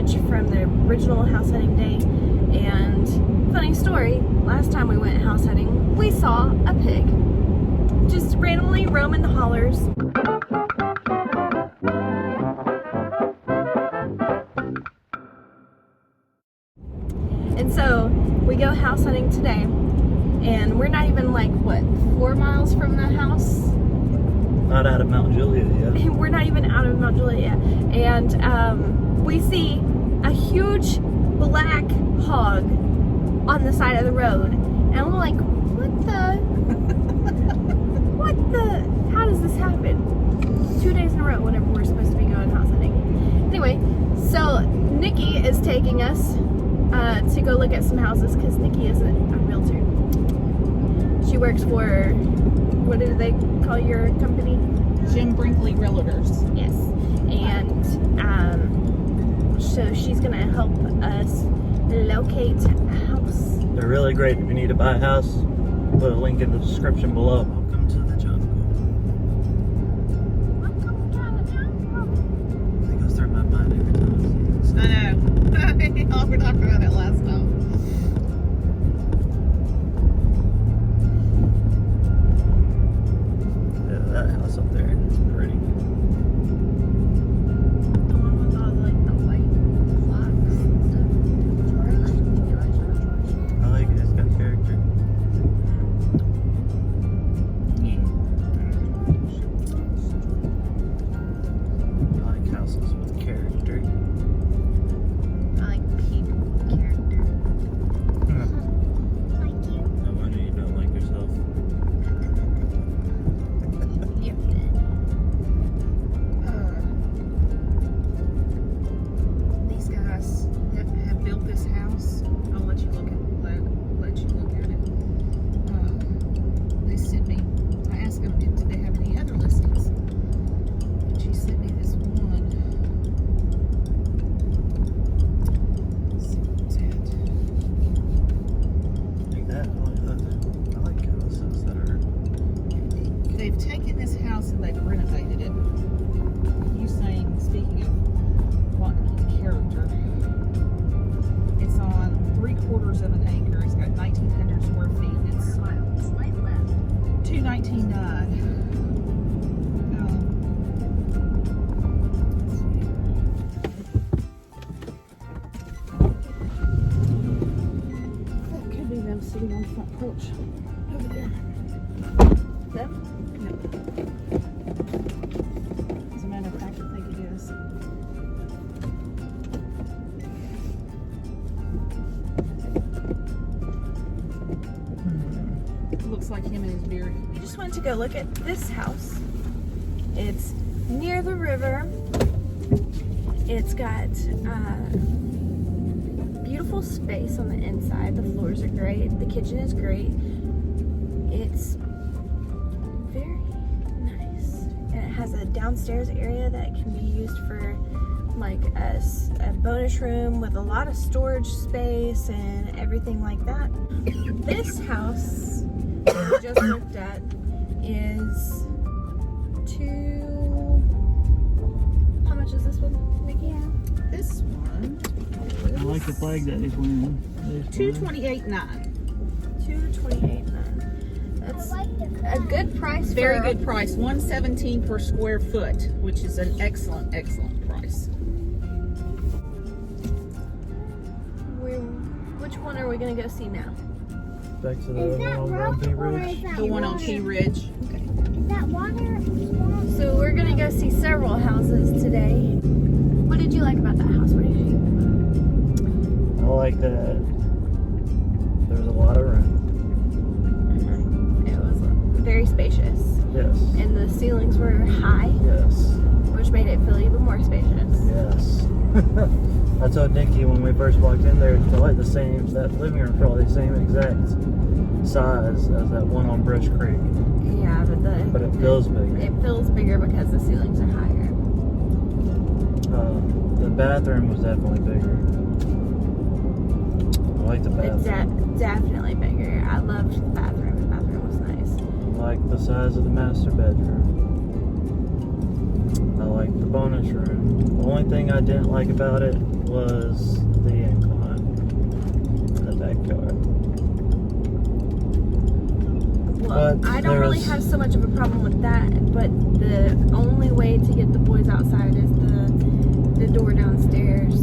footage from the original house hunting day. And funny story, last time we went house hunting, we saw a pig just randomly roaming the hollers. And so we go house hunting today, and we're not even like, what, 4 miles from the house? Not out of Mount Juliet yet. We're not even out of Mount Juliet yet. And we see a huge black hog on the side of the road. And we're like, how does this happen? 2 days in a row whenever we're supposed to be going house hunting. Anyway, so Nikki is taking us to go look at some houses because Nikki isn't a realtor. She works for, what do they call your company? Jim Brinkley Realtors. Yes. And so she's going to help us locate a house. They're really great if you need to buy a house. Put a link in the description below. Welcome to the jungle. It goes through my mind every time I see this. I know. We talked about it last time. Yeah, that house up there is pretty. The one with all the white flocks and stuff. I like it. It's got character. I like houses with character. I like peak character. Like you. No wonder you don't like yourself. Yep. These guys that have built this house, I'll let you look at it. They sent me. I asked them, did they have any other listings? And she sent me this one. Let's see what's Like that. I like houses that are. at. They've taken this house and they've renovated it. You saying, speaking of what character, it's on 3/4 of an acre. It's got 1,900 square feet. It's Slight left. $219,900. That could be them sitting on the front porch over there. Them? No. As a matter of fact, I think it is. Looks like him and his beard. We just went to go look at this house. It's near the river. It's got beautiful space on the inside. The floors are great. The kitchen is great. It's very nice. And it has a downstairs area that can be used for like a bonus room with a lot of storage space and everything like that. This house we just looked at is how much is this one, Nikki? This one I like the flag that he's wearing. $228,900. $228,900. That's a good price. Very for good price. $117 per square foot, which is an excellent price. Which one are we gonna go see now? Back to the Is that one on rough Grumpy or Ridge. is that The one on water? Key Ridge. Is that water? So we're gonna go see several houses today. What did you like about that house? What did you think? I like that there's a lot of room. It was very spacious, Yes. and the ceilings were high, Yes. which made it feel even more spacious. Yes. I told Nikki when we first walked in there, they're like that living room probably the same exact size as that one on Brush Creek. Yeah, But it feels bigger. It feels bigger because the ceilings are higher. The bathroom was definitely bigger. I like the It's bathroom. definitely bigger. I loved the bathroom. The bathroom was nice. I like the size of the master bedroom. I like the bonus room. The only only thing I didn't like about it was the incline in the backyard. Well, But I don't really there's- have so much of a problem with that, but the only way to get the boys outside is the door downstairs,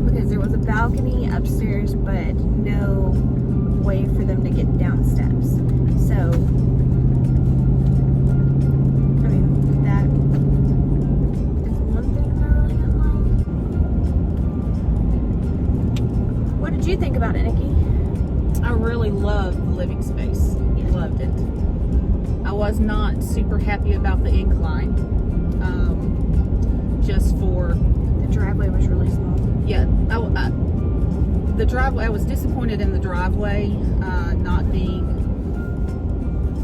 because there was a balcony upstairs, but no way for them to get down steps. So, I mean, that is one thing I really didn't like. What did you think about it, Nikki? I really loved the living space. Loved it. I was not super happy about the incline. Just for The driveway was really small. yeah, the driveway. I was disappointed in the driveway not being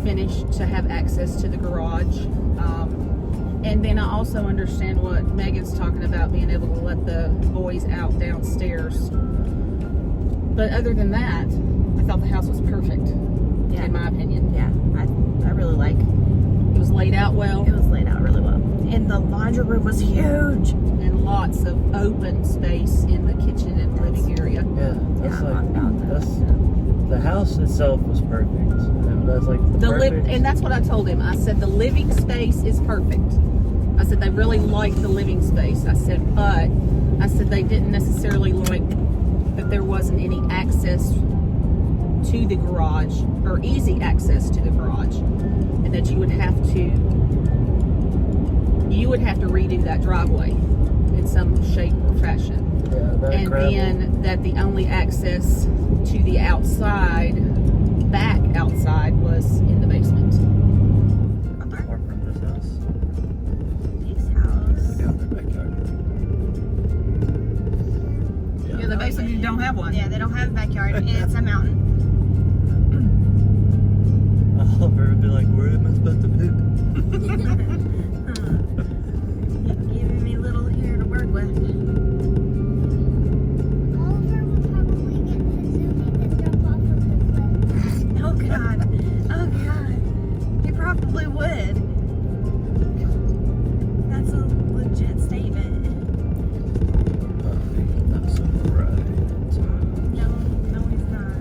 finished to have access to the garage. And then I also understand what Megan's talking about, being able to let the boys out downstairs. But other than that, I thought the house was perfect, Yeah. in my opinion. Yeah, I really like. It was laid out well, It was laid out really well, and the laundry room was huge. and lots of open space in the kitchen and living area. Yeah, that's Yeah, like about that. that's the house itself was perfect. And that's like the perfect. And that's what I told him. I said the living space is perfect. I said they really liked the living space. I said, but I said they didn't necessarily like that there wasn't any access to the garage, or easy access to the garage, and that you would have to redo that driveway in some shape or fashion. Yeah, that And gravel. then that the only access to the outside, back outside, was in the basement. Or from this house. This house. Yeah, the backyard. Yeah, the basement, you don't have one. Yeah, they don't have a backyard, and it's a mountain. Oliver would be like, "Where am I supposed to poop?" Giving me little here to work with. Oliver would probably get Kazumi to jump off of the cliff. Oh God, oh God, he probably would. That's a legit statement. That's right. No, no, he's not.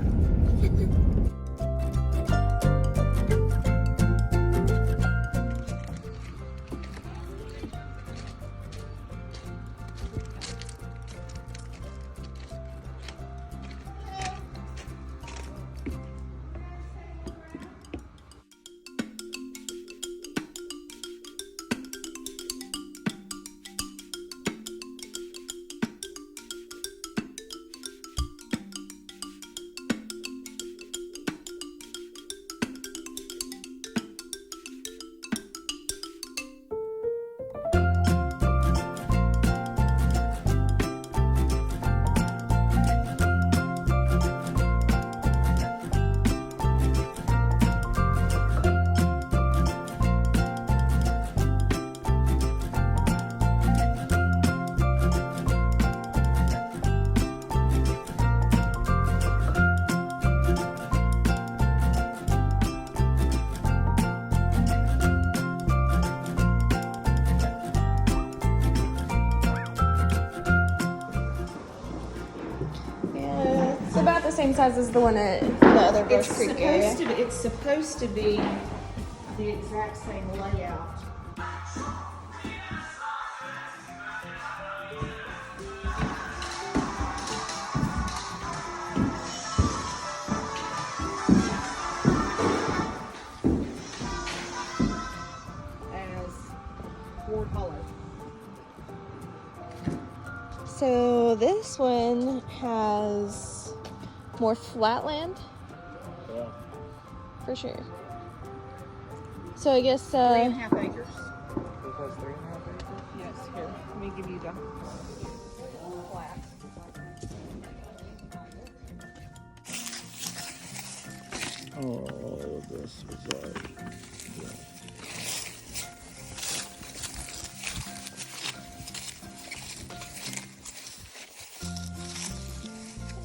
It's about the same size as the one at the other Brush Creek area. It's supposed to be the exact same layout. As Ward Hollow. So this one has more flatland, Yeah. for sure. So I guess 3.5 acres. This has 3.5 acres. Yes, here. Let me give you the flat. Oh, this was like.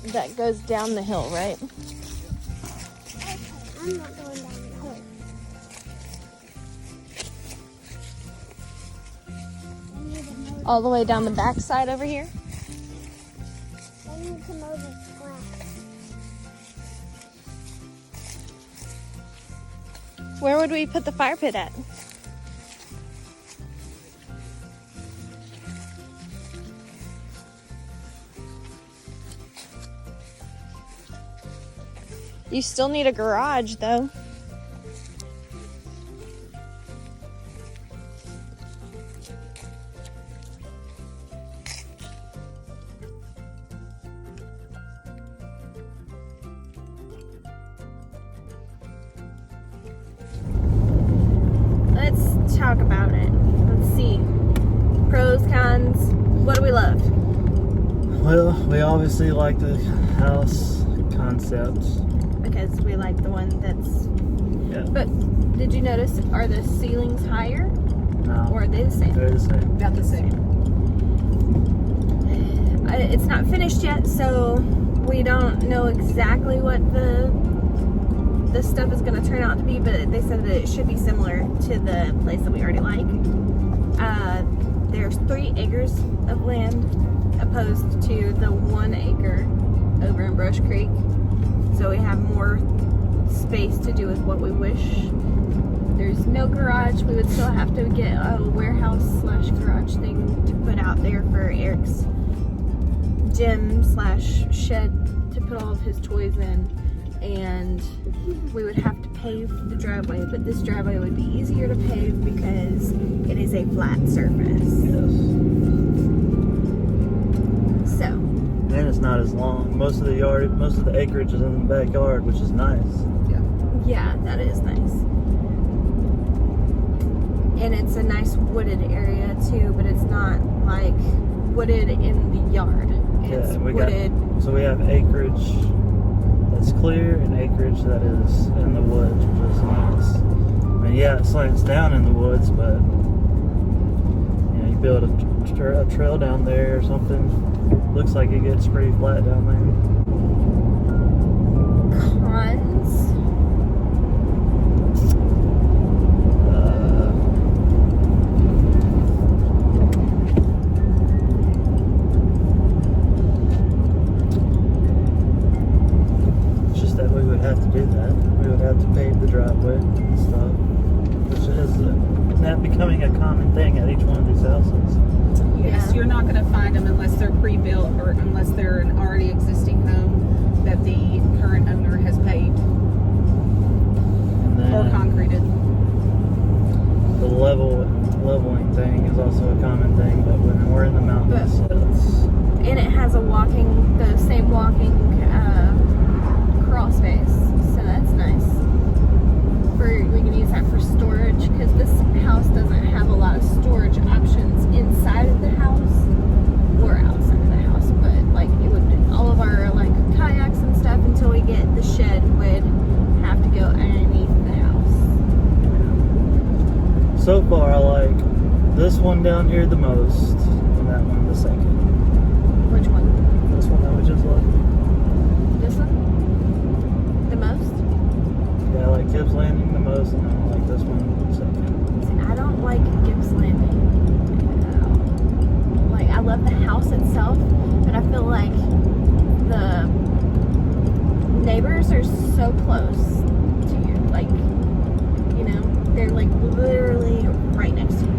that goes down the hill, right? Okay, I'm not going down the hill. I need a motor. all the way down the back side over here. I need to mow this grass. Where would we put the fire pit at? You still need a garage though. Let's talk about it. Let's see. Pros, cons. What do we love? Well, we obviously like the house concept. Because we like the one that's... Yeah. But did you notice, are the ceilings higher? No. Or are they the same? They're the same. About the same. It's not finished yet, so we don't know exactly what the stuff is going to turn out to be, but they said that it should be similar to the place that we already like. There's 3 acres of land opposed to the 1 acre over in Brush Creek, so we have more space to do with what we wish. There's no garage. We would still have to get a warehouse slash garage thing to put out there for Eric's gym slash shed to put all of his toys in, and we would have to pave the driveway, but this driveway would be easier to pave because it is a flat surface. Yes. So, And it's not as long. Most of the acreage is in the backyard, which is nice. yeah, that is nice. And it's a nice wooded area too, but it's not like wooded in the yard. It's wooded. So we have acreage that's clear and acreage that is in the woods, which is nice. I mean, yeah, it slants down in the woods, but you know, you build a trail down there or something. Looks like it gets pretty flat down Cons. It's just that we would have to do that. We would have to pave the driveway and stuff, which is not becoming a common thing at each one of these houses. Yes, Yeah. you're not going to find them unless they're pre-built or unless they're an already existing home that the current owner has paved And then or concreted. the leveling thing is also a common thing, but when we're in the mountains, it's And it has the same walking crawl space, so that's nice. We can use that for storage, because this house doesn't have a lot of storage options inside of the house or outside of the house, but like all of our like kayaks and stuff until we get the shed would have to go underneath the house. so far I like this one down here the most, and that one the second. Which one? This one that we just left. This one? The most? Yeah, I like Gibbs Landing the most, and then I like this one the second. See, I don't like Gibbs Landing. Like, I love the house itself, but I feel like the neighbors are so close to you. Like, you know, they're like literally right next to you.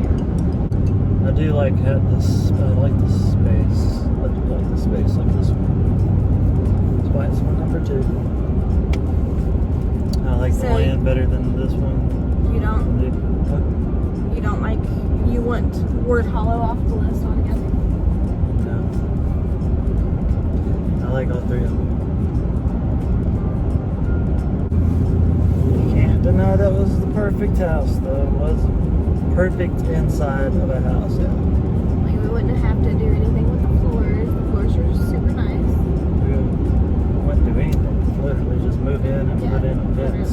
I do like this. I like the space. I do like the space like this one. That's why it's my number 2. I like the So- land better than this one. You want Ward Hollow off the list altogether? No. I like all 3 of them. You can't deny that was the perfect house, though. It was perfect inside of a house, yeah. Like, we wouldn't have to do anything with the floors. The floors are super nice. We wouldn't do anything. Literally just move in and put in a fence.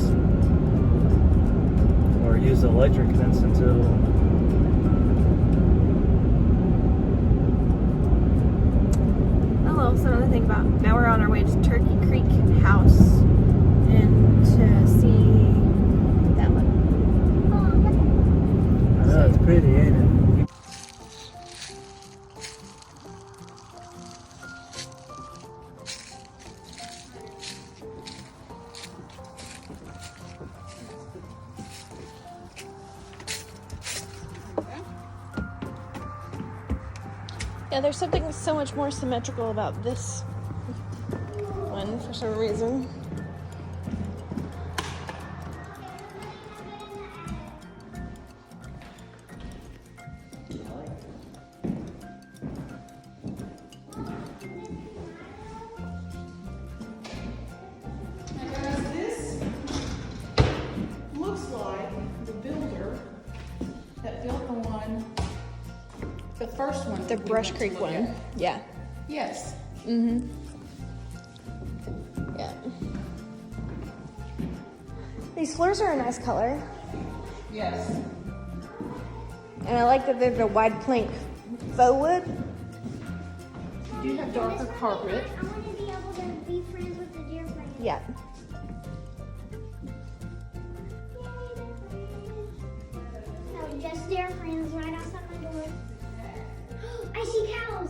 Or use the electric fence until... Oh well, something to think about. Now we're on our way to Turkey Creek House and to see that one. I know, it's pretty, ain't it? Yeah, there's something so much more symmetrical about this one for some reason. This looks like the builder that built the first one. The that we Brush went to Creek look one. at. Yeah. Yes. Mm-hmm. Yeah. These floors are a nice color. Yes. And I like that they're the wide plank faux wood. You do have darker carpet. I want to be able to be friends with the deer friends. Yeah. No, just deer friends right outside my door. I see cows.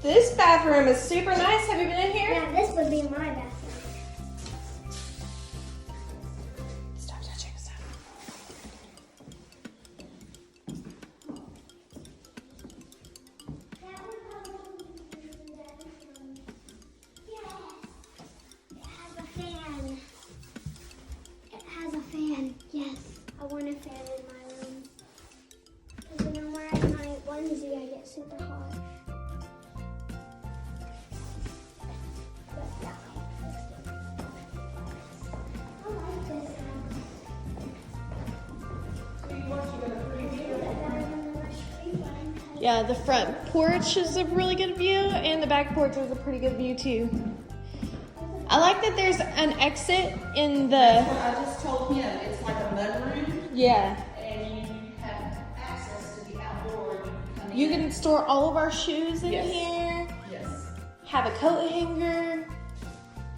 This bathroom is super nice. Have you been in here? Yeah, this would be my bathroom. Stop touching stuff. That would probably be the bathroom. Yes. It has a fan. It has a fan. Yes. I want a fan in my room. Because when I'm wearing my onesie, I get super hot. But yeah, I like this house. Yeah, the front porch is a really good view, and the back porch is a pretty good view too. I like that there's an exit in the. I just told him it's like a mudroom, Yeah. and you have access to the outdoor. You can store all of our shoes in Yes. here. Yes. Have a coat hanger.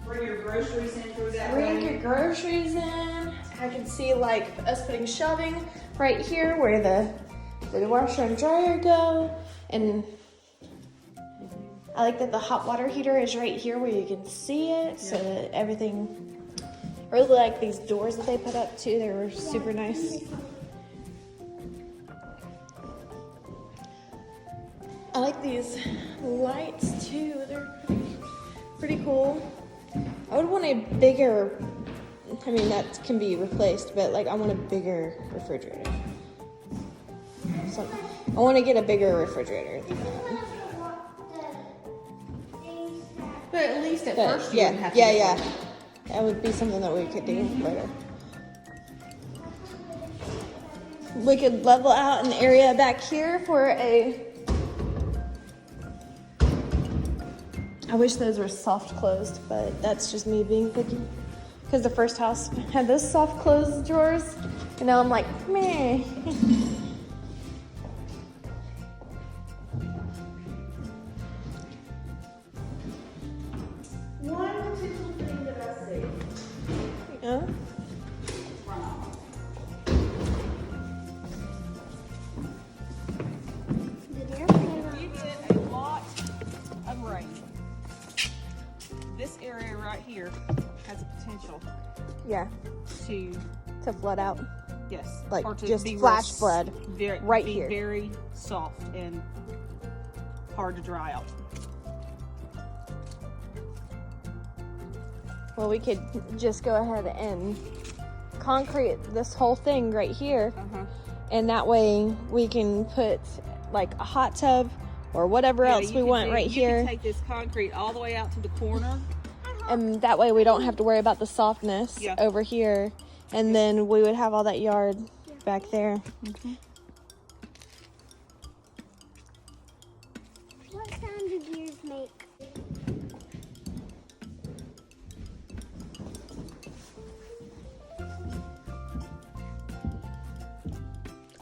Bring your groceries in through that Bring way. your groceries in. I can see like us putting shelving right here where the washer and dryer go. And I like that the hot water heater is right here where you can see it. So that everything, I really like these doors that they put up too. They were super nice. I like these lights too. They're pretty cool. I would want a bigger, I mean that can be replaced, but like I want a bigger refrigerator. So I want to get a bigger refrigerator. But at least at But first you wouldn't yeah, have to. yeah. That would be something that we could do later. We could level out an area back here for a. I wish those were soft closed, but that's just me being picky. Because the first house had those soft closed drawers, and now I'm like, meh. One potential thing that I see. Yeah. If you get a lot of rain, this area right here has a potential Yeah. to, Flood out. yes, Like, or to just be flash real flood right be here. very soft and hard to dry out. Well, we could just go ahead and concrete this whole thing right here. And that way we can put like a hot tub or whatever else we want right You here. can take this concrete all the way out to the corner. And that way we don't have to worry about the softness Yeah. over here. And then we would have all that yard back there. What sound do deers make?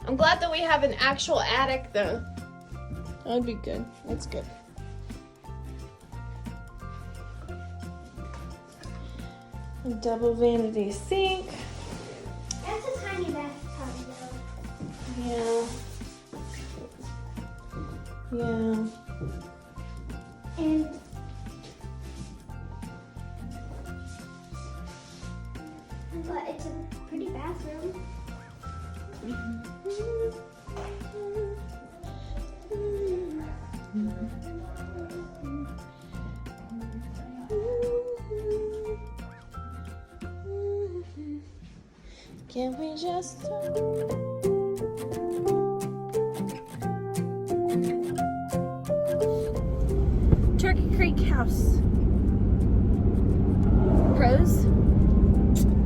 I'm glad that we have an actual attic though. That would be good. That's good. A double vanity sink. That's a tiny bathtub though. Yeah. Yeah. And but it's a pretty bathroom. Can we just Turkey Creek house. Pros?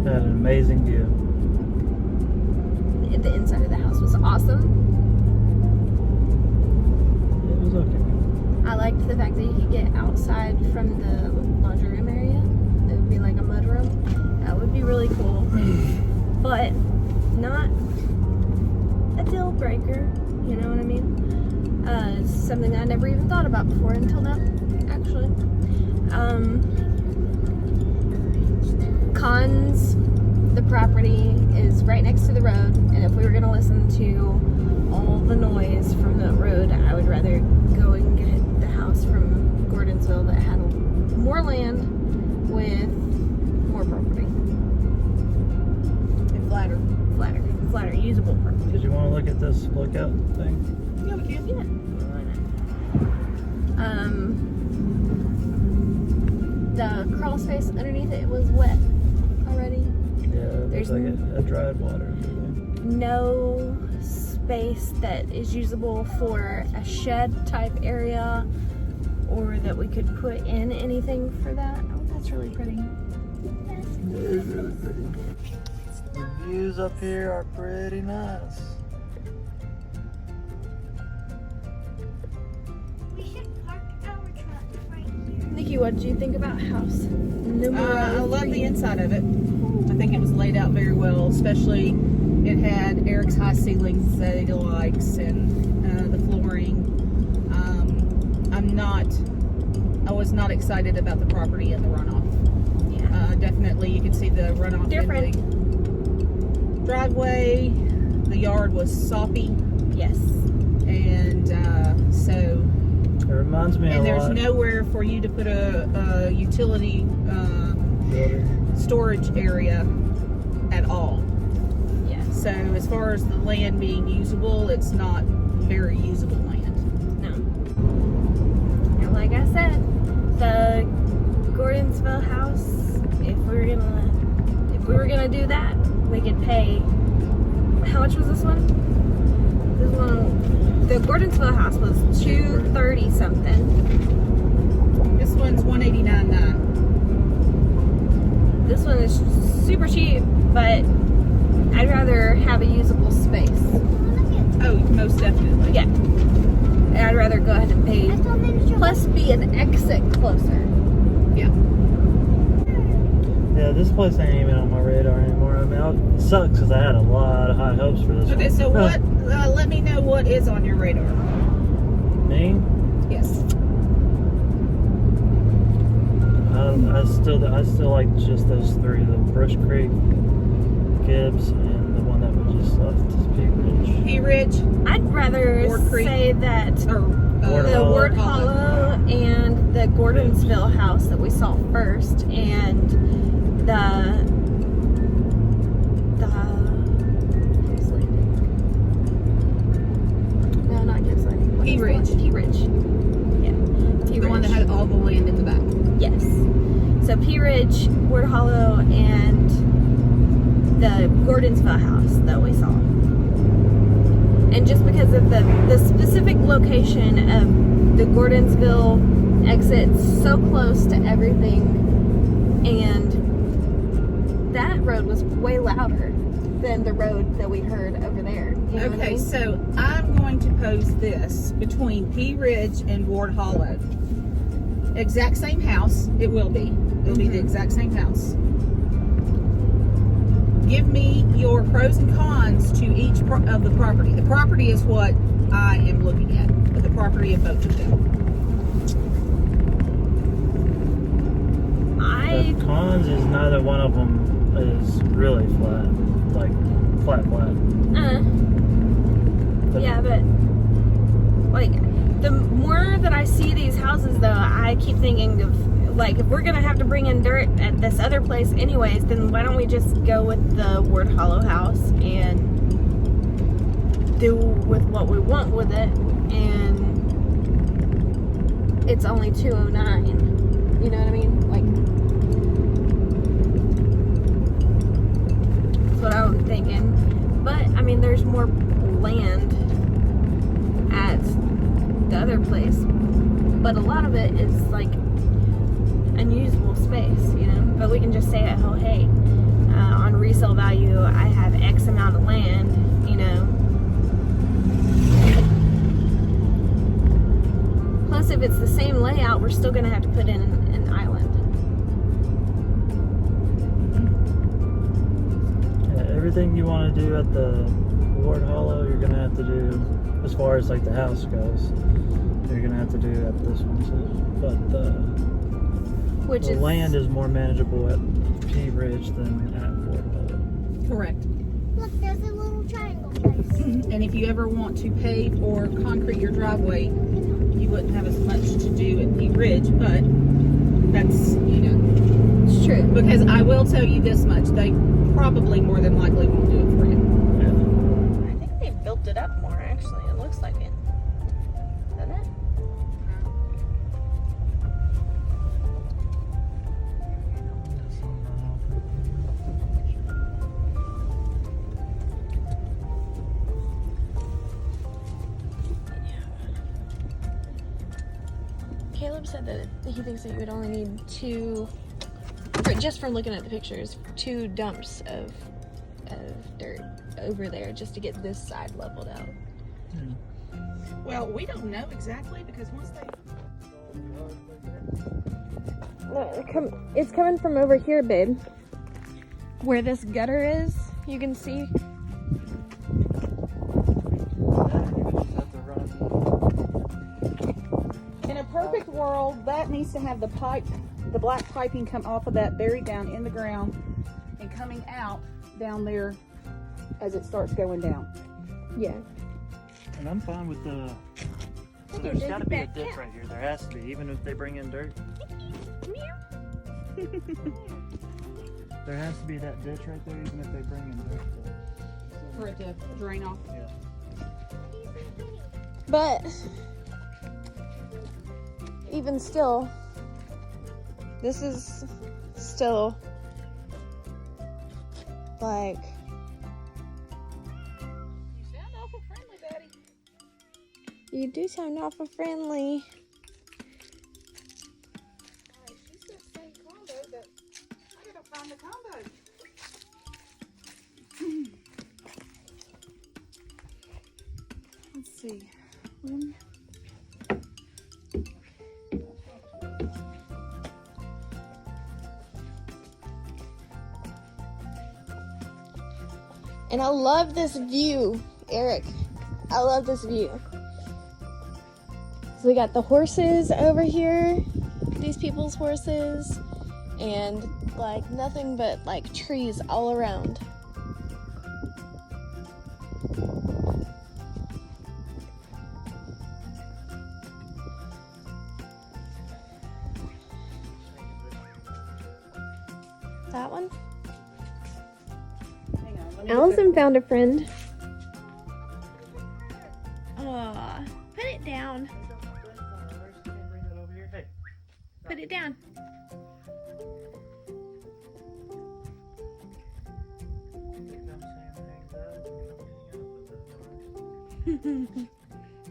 Had an amazing view. The inside of the house was awesome. It was okay. I liked the fact that you could get outside from the laundry room area. It would be like a mud room. That would be really cool. But not a deal breaker, you know what I mean? It's something I never even thought about before until now, actually. Cons, the property is right next to the road, and if we were gonna listen to all the noise from that road, I would rather go and get the house from Gordonsville that had more land with more property. And flatter, usable property. Did you want to look at this lookout thing? Yeah, we can. Yeah. The crawl space underneath it was wet already. Yeah, it There's looks like a dried water. No space that is usable for a shed type area or that we could put in anything for that. Oh, that's really pretty. It is really pretty. The views up here are pretty nice. We should park our truck right here. Nikki, what did you think about house numero I love the 3? inside of it. I think it was laid out very well, especially it had Eric's high ceilings that he likes and the flooring. I was not excited about the property and the runoff. Yeah. Definitely you could see the runoff Different. in the driveway. The yard was soppy, Yes. and so It reminds me and a there's lot. nowhere for you to put a utility Building. storage area at all. Yeah. So as far as the land being usable, it's not very usable land. No. And like I said, the Gordonsville house, if we were gonna do that, we could pay. How much was this one? This one, the Gordonsville house was $230 something. This one's $189.9. This one is super cheap, but I'd rather have a usable space. Oh, most definitely. Yeah. And I'd rather go ahead and pay, plus be an exit closer. Yeah. Yeah, this place ain't even on my radar anymore. I mean, it sucks because I had a lot of high hopes for this Okay, one. so what? Let me know what is on your radar. Me? Yes. I still like just those three: the Brush Creek, Gibbs, and the one that we just left, Pea Ridge. Pea Ridge I'd rather Ward Creek. say that or Ward the Hollow. Ward Hollow and the Gordonsville house that we saw first, and the Gibbs Landing. No, not Gibbs Landing. Pea Ridge. Pea Ridge. Yeah. Pea the one that Ridge. had all the land in the back. Yes. So Pea Ridge, Ward Hollow, and the Gordonsville house that we saw. And just because of the specific location of the Gordonsville exit, so close to everything, and that road was way louder than the road that we heard over there. You know what I Okay, mean? so I'm going to pose this between Pea Ridge and Ward Hollow. Exact same house. It will be. It'll be the exact same house. Give me your pros and cons to each of the property. The property is what I am looking at, but the property of both of them. The cons is neither one of them is really flat, like flat. Yeah, but like the more that I see these houses, though, I keep thinking of like, if we're gonna have to bring in dirt at this other place anyways, then why don't we just go with the Ward Hollow house and do with what we want with it, and it's only $209. You know what I mean? Like, that's what I'm thinking. But I mean, there's more land at the other place, but a lot of it is like unusable space, you know. But we can just say, oh hey, on resale value, I have X amount of land, you know. Plus, if it's the same layout, we're still gonna have to put in an island. Yeah, everything you want to do at the Ward Hollow, you're gonna have to do, as far as like the house goes, you're gonna have to do at this one too. But the land is more manageable at P Ridge than at Ward Hollow. Correct. Look, there's a little triangle place. And if you ever want to pave or concrete your driveway, you wouldn't have as much to do at P Ridge, but that's, you know. It's true. Because I will tell you this much, they probably more than likely won't do it for you. I think they built it up more, actually. It looks like it. Doesn't it? Caleb said that he thinks that you would only need just from looking at the pictures, 2 dumps of dirt over there just to get this side leveled out. Well, we don't know exactly because once they... No, it's coming from over here, babe. Where this gutter is, you can see. In a perfect world, that needs to have the pipe, the black piping come off of that, buried down in the ground and coming out down there as it starts going down. Yeah. And I'm fine with the... So there's got to be a ditch right here. There has to be, even if they bring in dirt. There has to be that ditch right there, even if they bring in dirt. For it to drain off. Yeah. But even still, this is still like... You sound awful friendly, Daddy. You do sound awful friendly. She said same combo, but I gotta find the combo. Let's see. And I love this view, Eric. I love this view. So we got the horses over here, these people's horses, and like nothing but like trees all around. That one? Hang on, let me Allison found a friend. Aw, put it down. Put it down.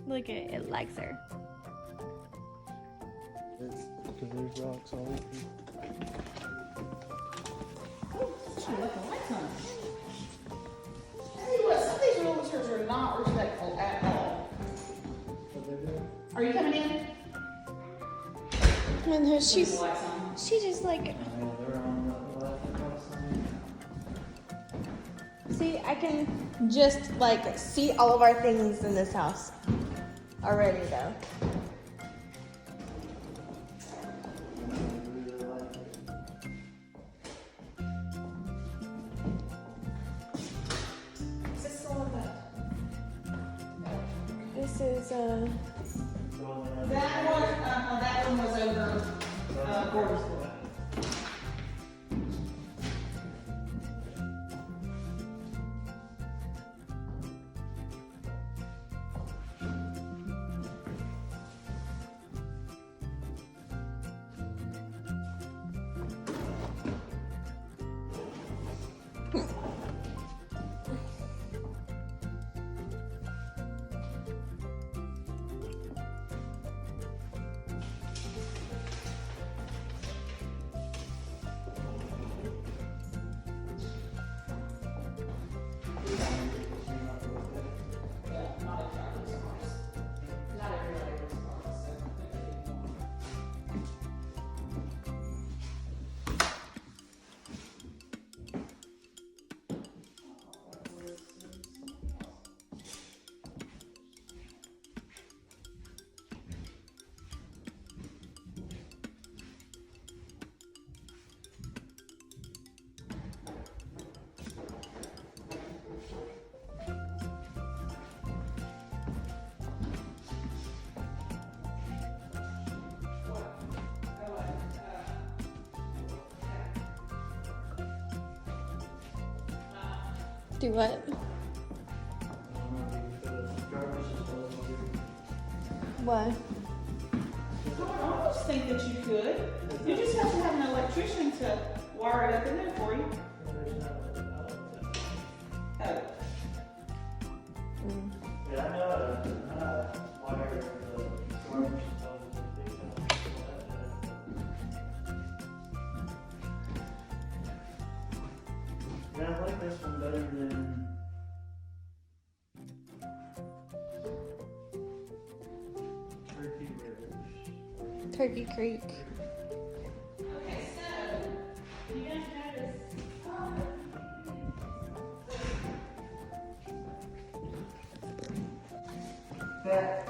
Look at it, it likes her. Because there's rocks all over. Some of these realtors are not respectful at all. Are you coming in? And she's just like, see, I can just like see all of our things in this house already though. This is That one was over Do what? What? I almost think that you could. You just have to have an electrician to wire it up in there for you. Oh. Yeah, I know wire the storm. Yeah, I like this one better than Turkey Ridge. Turkey Creek. Okay, so you guys notice. That.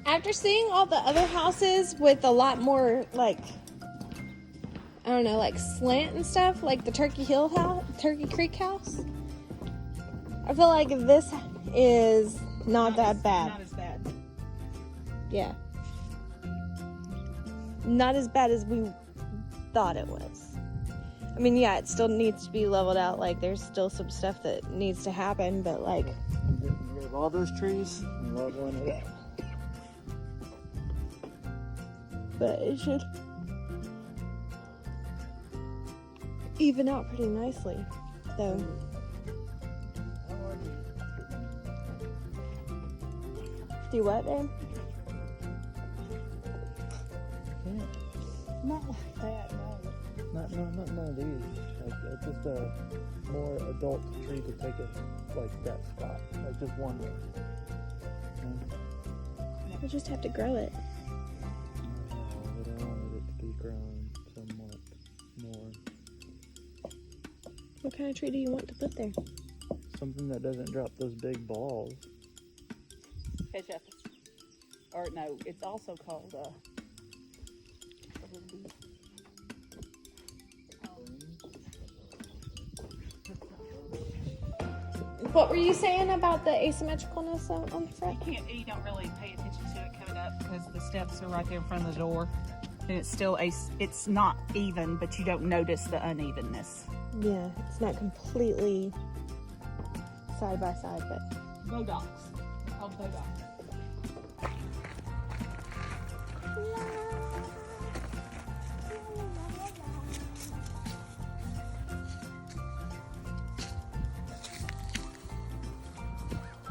After seeing all the other houses with a lot more, like, I don't know, like slant and stuff, like the Turkey Creek house, I feel like this is not that bad. Not as bad. Yeah. Not as bad as we thought it was. I mean, yeah, it still needs to be leveled out. Like, there's still some stuff that needs to happen, but like... Get rid of all those trees and leveling it up. But it should even out pretty nicely, though. Do what, babe? Not like that, no. Not none of these. Like, just a more adult tree to take it like that spot, like just one. We just have to grow it. But I wanted it to be grown somewhat more. What kind of tree do you want to put there? Something that doesn't drop those big balls. Ketchup. Or no, it's also called What were you saying about the asymmetricalness on the front? you don't really pay attention to it coming up because the steps are right there in front of the door. And it's still it's not even, but you don't notice the unevenness. Yeah, it's not completely side by side, but... Bodox. Called Bodox.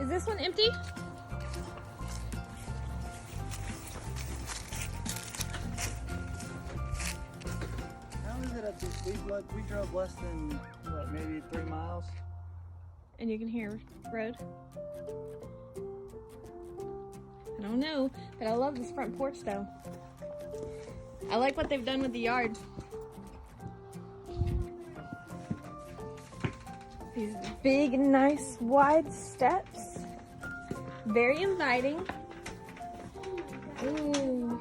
Is this one empty? How is it up this? We drove less than, what, maybe 3 miles? And you can hear road. I don't know, but I love this front porch though. I like what they've done with the yard. These big, nice, wide steps. Very inviting. Ooh.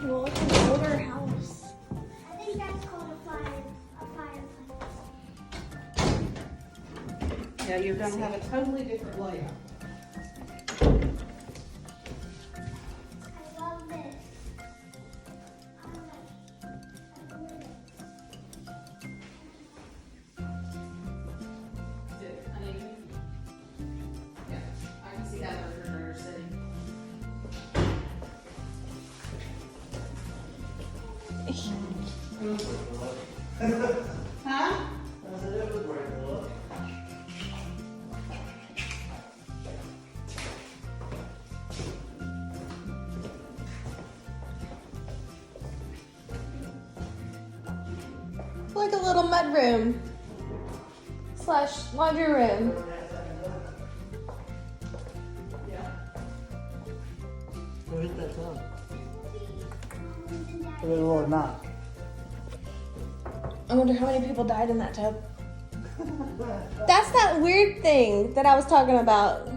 Well, it's an older house. I think that's called a fireplace. Yeah, you're gonna have a totally different layout. I love this. Yeah, I can see that refrigerator sitting. Huh? Like a little mud room / laundry room. Go hit that tub. Or not. I wonder how many people died in that tub. That's that weird thing that I was talking about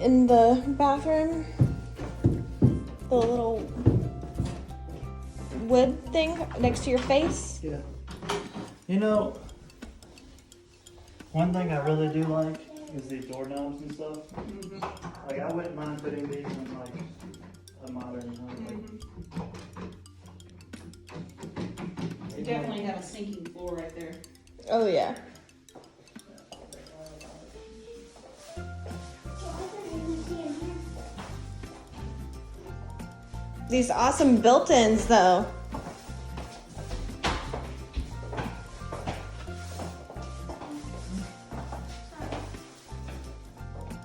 in the bathroom. The little wood thing next to your face. Yeah. You know, one thing I really do like is these doorknobs and stuff. Like, I wouldn't mind putting these in like a modern home. You definitely have a sinking floor right there. Oh yeah. These awesome built-ins though.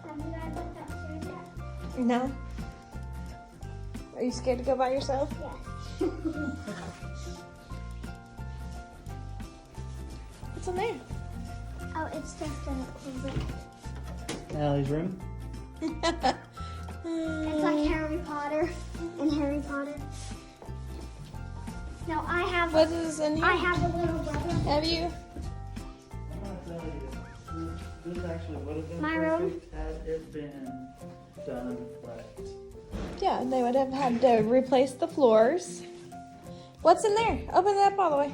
Have you guys looked upstairs yet? No. Are you scared to go by yourself? Yes. What's in there? Oh, it's just a closet. Allie's room. It's like Harry Potter and Harry Potter. No, I have. What is in here? I have the little brother. Have you? I'm gonna tell you, this actually would have been My room? perfect had it been done right. Yeah, they would have had to replace the floors. What's in there? Open it up all the way.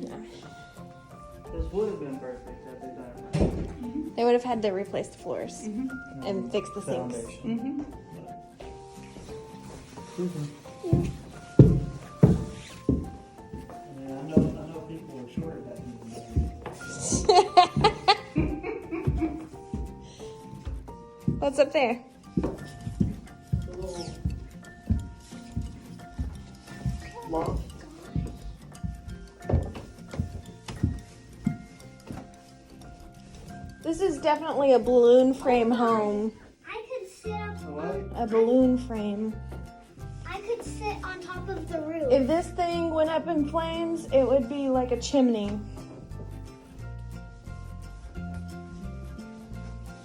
No. This would have been perfect had they done it right. They would have had to replace the floors and fix the sinks. Foundation. Yeah, I know people are short that What's up there? a little loft. This is definitely a balloon frame home. I could sit up. What? A balloon frame. I could sit on top of the roof. If this thing went up in flames, it would be like a chimney.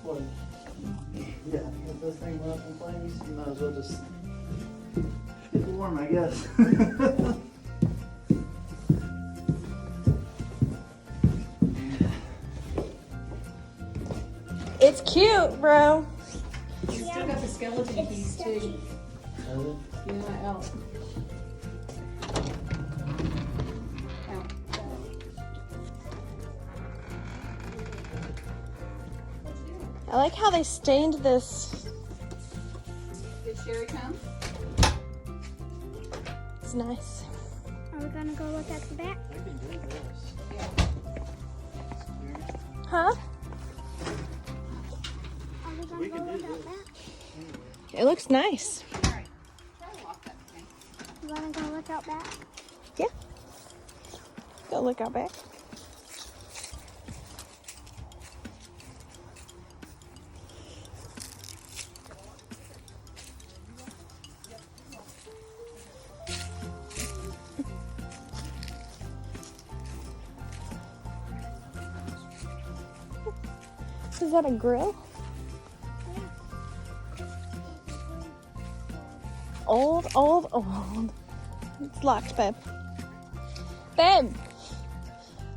What? Yeah, if this thing went up in flames, you might as well just get warm, I guess. It's cute, bro. You still got the skeleton It's keys sketchy. too. Yeah, out. Out. I like how they stained this. Did Sherry come? It's nice. Are we gonna go look at the back? I can do this. Huh? Are we gonna We go can do look at this. that? It looks nice. All right. Sherry locked that thing. You wanna go look out back? Yeah. Go look out back. Is that a grill? old. It's locked, babe. Babe,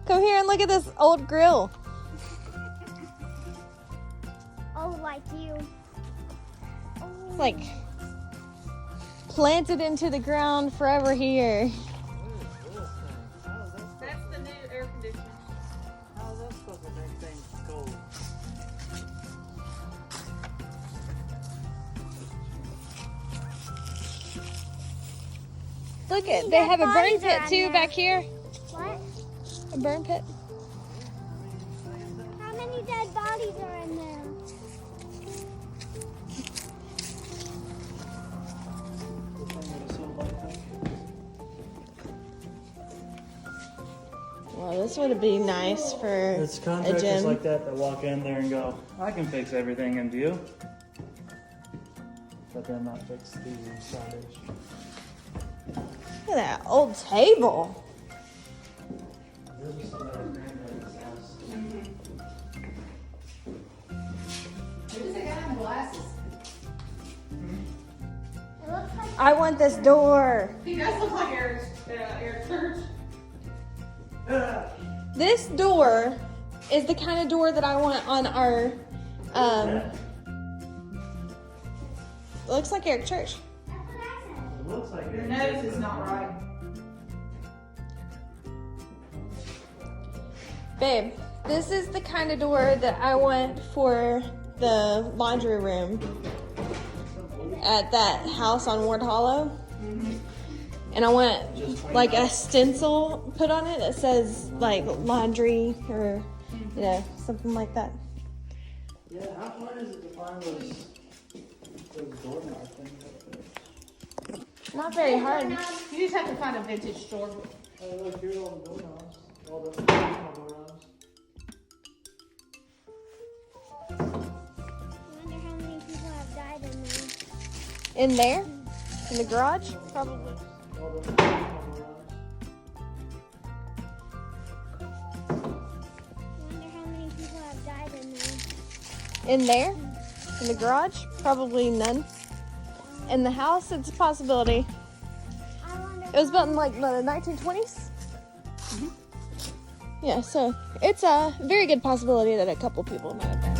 come here and look at this old grill. Oh, like you. It's like planted into the ground forever here. That's the new air conditioner. How is that supposed to make things cold? Look at, they have a burn bodies pit around too there. back here. What? A burn pit. How many dead bodies are in there? Well, this would be nice for It's a contractors gym. like that walk in there and go, I can fix everything, and do you? But then not fix the side edge. Look at that old table. This is somebody's granddad's house. Who's the guy in glasses? It looks like I want this door. He does look like Eric Church. This door is the kind of door that I want on our, looks like Eric Church. that's what I said. It looks like Your it. nose is not right. Babe, this is the kind of door that I want for the laundry room at that house on Ward Hollow. And I want like a stencil put on it that says like laundry or, you know, something like that. Yeah, how hard is it to find those doorknob things up there? Not very hard. You just have to find a vintage store. Oh, look, here's all the doorknobs. All the original doorknobs. I wonder how many people have died in there. In there? In the garage? Probably. All the original doorknobs. I wonder how many people have died in there. In there? In the garage? Probably none. In the house, it's a possibility. I wonder It was built in like the 1920s. Yeah, so it's a very good possibility that a couple people might have died.